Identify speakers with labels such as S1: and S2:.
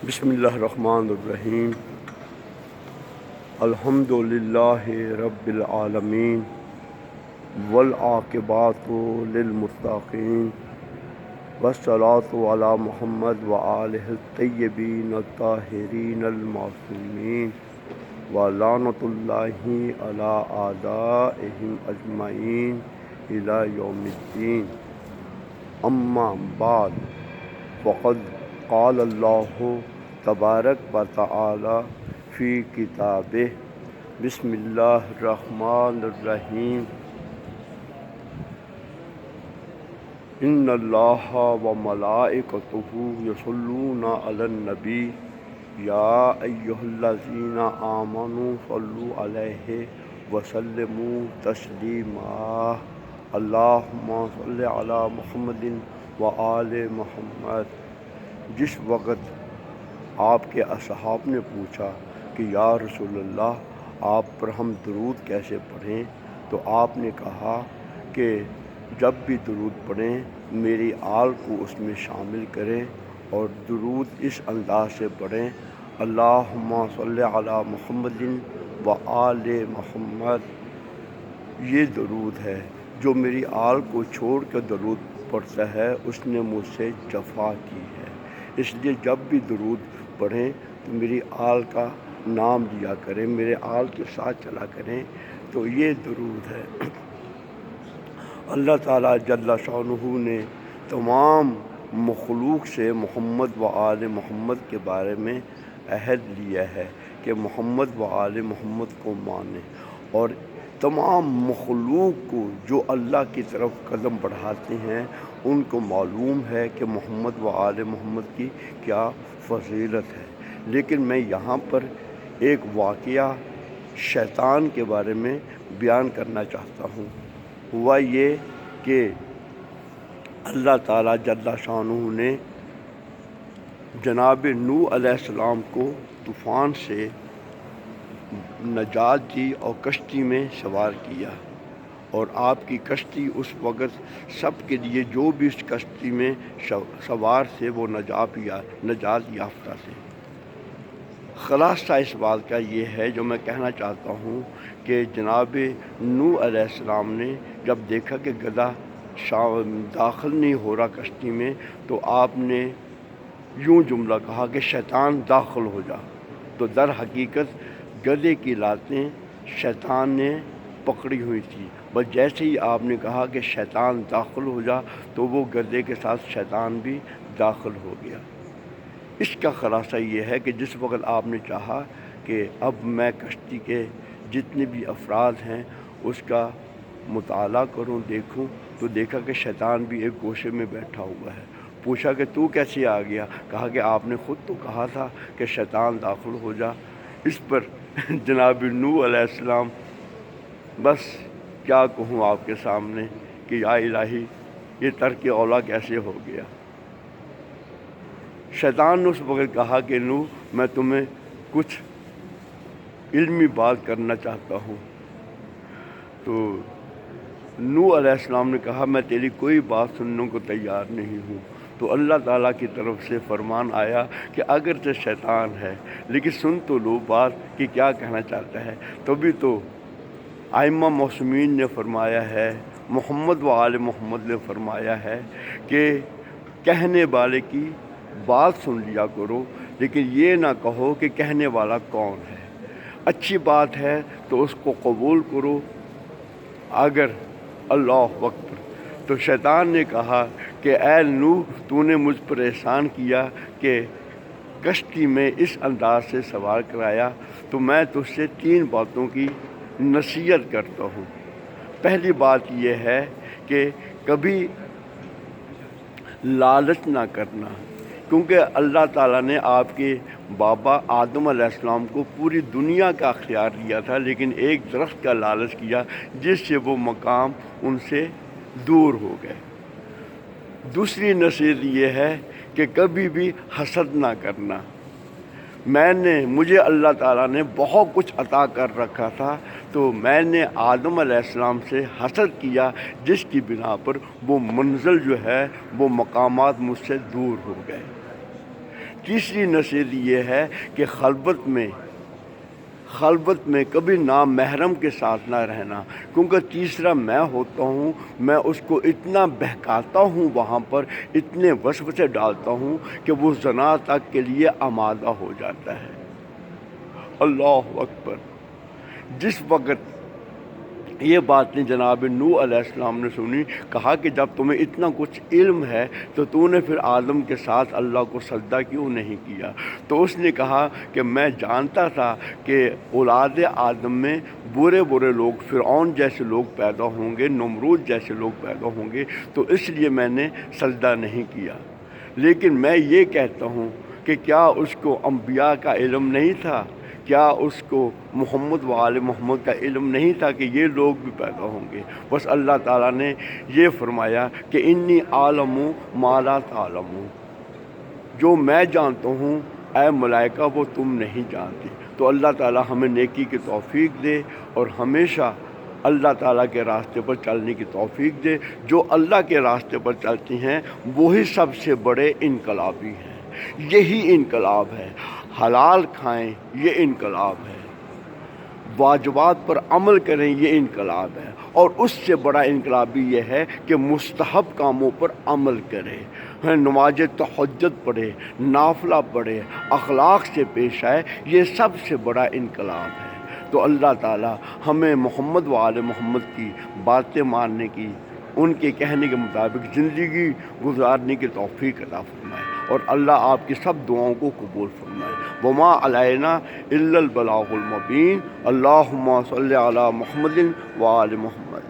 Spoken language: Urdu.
S1: بسم اللہ الرحمن الرحیم الحمد للہ رب العالمین والعاقبات للمتقین والصلاة علی محمد وآلہ الطیبین الطاہرین المعصومین ولعنۃ اللہ علی اعدائہم اجمعین الی یوم الدین اما بعد فقد قال اللہ تبارک و تعالی فی کتابہ بسم اللہ الرحمن الرحیم ان اللہ و ملائکتہ یصلون علی النبی یا ایہا الذین آمنوا صلوا علیہ وسلموا تسلیما اللہم صل علی محمد و آل محمد۔ جس وقت آپ کے اصحاب نے پوچھا کہ یا رسول اللہ آپ پر ہم درود کیسے پڑھیں، تو آپ نے کہا کہ جب بھی درود پڑھیں میری آل کو اس میں شامل کریں اور درود اس انداز سے پڑھیں، اللہم صلی علی محمد و آل محمد۔ یہ درود ہے، جو میری آل کو چھوڑ کر درود پڑھتا ہے اس نے مجھ سے جفا کی ہے، اس لیے جب بھی درود پڑھیں تو میری آل کا نام لیا کریں، میرے آل کے ساتھ چلا کریں، تو یہ درود ہے۔ اللہ تعالیٰ جل شانہ نے تمام مخلوق سے محمد و آل محمد کے بارے میں عہد لیا ہے کہ محمد و آل محمد کو مانیں، اور تمام مخلوق کو جو اللہ کی طرف قدم بڑھاتے ہیں ان کو معلوم ہے کہ محمد و آل محمد کی کیا فضیلت ہے۔ لیکن میں یہاں پر ایک واقعہ شیطان کے بارے میں بیان کرنا چاہتا ہوں۔ ہوا یہ کہ اللہ تعالیٰ جل شانہ نے جناب نوح علیہ السلام کو طوفان سے نجات دی اور کشتی میں سوار کیا، اور آپ کی کشتی اس وقت سب کے لیے جو بھی اس کشتی میں سوار تھے وہ نجات یافتہ تھے۔ خلاصہ اس بات کا یہ ہے جو میں کہنا چاہتا ہوں کہ جناب نوح علیہ السلام نے جب دیکھا کہ گدھا داخل نہیں ہو رہا کشتی میں، تو آپ نے یوں جملہ کہا کہ شیطان داخل ہو جا، تو در حقیقت گدھے کی لاتیں شیطان نے پکڑی ہوئی تھی، بس جیسے ہی آپ نے کہا کہ شیطان داخل ہو جا تو وہ گدھے کے ساتھ شیطان بھی داخل ہو گیا۔ اس کا خلاصہ یہ ہے کہ جس وقت آپ نے چاہا کہ اب میں کشتی کے جتنے بھی افراد ہیں اس کا مطالعہ کروں، دیکھوں، تو دیکھا کہ شیطان بھی ایک گوشے میں بیٹھا ہوا ہے۔ پوچھا کہ تو کیسے آ گیا؟ کہا کہ آپ نے خود تو کہا تھا کہ شیطان داخل ہو جا۔ اس پر جناب نوح علیہ السلام، بس کیا کہوں آپ کے سامنے کہ یا الہی یہ ترک اولا کیسے ہو گیا۔ شیطان نے اس وقت کہا کہ نوح میں تمہیں کچھ علمی بات کرنا چاہتا ہوں، تو نوح علیہ السلام نے کہا میں تیری کوئی بات سننے کو تیار نہیں ہوں۔ تو اللہ تعالیٰ کی طرف سے فرمان آیا کہ اگرچہ شیطان ہے لیکن سن تو لو بات کہ کیا کہنا چاہتا ہے۔ تبھی تو ائمہ معصومین نے فرمایا ہے، محمد و آل محمد نے فرمایا ہے کہ کہنے والے کی بات سن لیا کرو، لیکن یہ نہ کہو کہ کہنے والا کون ہے۔ اچھی بات ہے تو اس کو قبول کرو، اگر اللہ اکبر۔ تو شیطان نے کہا کہ اے نوح تو نے مجھ پر احسان کیا کہ کشتی میں اس انداز سے سوار کرایا، تو میں تجھ سے 3 باتوں کی نصیحت کرتا ہوں۔ پہلی بات یہ ہے کہ کبھی لالچ نہ کرنا، کیونکہ اللہ تعالیٰ نے آپ کے بابا آدم علیہ السلام کو پوری دنیا کا اختیار دیا تھا، لیکن ایک درخت کا لالچ کیا جس سے وہ مقام ان سے دور ہو گئے۔ دوسری نصیحت یہ ہے کہ کبھی بھی حسد نہ کرنا۔ مجھے اللہ تعالیٰ نے بہت کچھ عطا کر رکھا تھا، تو میں نے آدم علیہ السلام سے حسد کیا، جس کی بنا پر وہ منزل جو ہے وہ مقامات مجھ سے دور ہو گئے۔ تیسری نصیحت یہ ہے کہ خلوت میں کبھی نامحرم کے ساتھ نہ رہنا، کیونکہ تیسرا میں ہوتا ہوں، میں اس کو اتنا بہکاتا ہوں، وہاں پر اتنے وسوسے ڈالتا ہوں کہ وہ زنا تک کے لیے آمادہ ہو جاتا ہے۔ اللہ اکبر۔ جس وقت یہ باتیں جناب نوح علیہ السلام نے سنی، کہا کہ جب تمہیں اتنا کچھ علم ہے تو نے پھر آدم کے ساتھ اللہ کو سجدہ کیوں نہیں کیا؟ تو اس نے کہا کہ میں جانتا تھا کہ اولاد آدم میں برے لوگ، فرعون جیسے لوگ پیدا ہوں گے، نمرود جیسے لوگ پیدا ہوں گے، تو اس لیے میں نے سجدہ نہیں کیا۔ لیکن میں یہ کہتا ہوں کہ کیا اس کو انبیاء کا علم نہیں تھا؟ کیا اس کو محمد و آل محمد کا علم نہیں تھا کہ یہ لوگ بھی پیدا ہوں گے؟ بس اللہ تعالیٰ نے یہ فرمایا کہ انی عالم ما لا تعلمون، جو میں جانتا ہوں اے ملائکہ وہ تم نہیں جانتے۔ تو اللہ تعالیٰ ہمیں نیکی کی توفیق دے اور ہمیشہ اللہ تعالیٰ کے راستے پر چلنے کی توفیق دے۔ جو اللہ کے راستے پر چلتے ہیں وہی سب سے بڑے انقلابی ہیں۔ یہی انقلاب ہے۔ حلال کھائیں، یہ انقلاب ہے۔ واجبات پر عمل کریں، یہ انقلاب ہے۔ اور اس سے بڑا انقلاب بھی یہ ہے کہ مستحب کاموں پر عمل کرے، نماز تہجد پڑھے، نافلہ پڑھے، اخلاق سے پیش آئے، یہ سب سے بڑا انقلاب ہے۔ تو اللہ تعالی ہمیں محمد و آل محمد کی باتیں ماننے کی، ان کے کہنے کے مطابق زندگی گزارنے کی توفیق عطا فرمائے، اور اللہ آپ کی سب دعاؤں کو قبول فرمائے۔ وما علینا الا البلاغ المبین۔ اللہم صلی علی محمد و آل محمد۔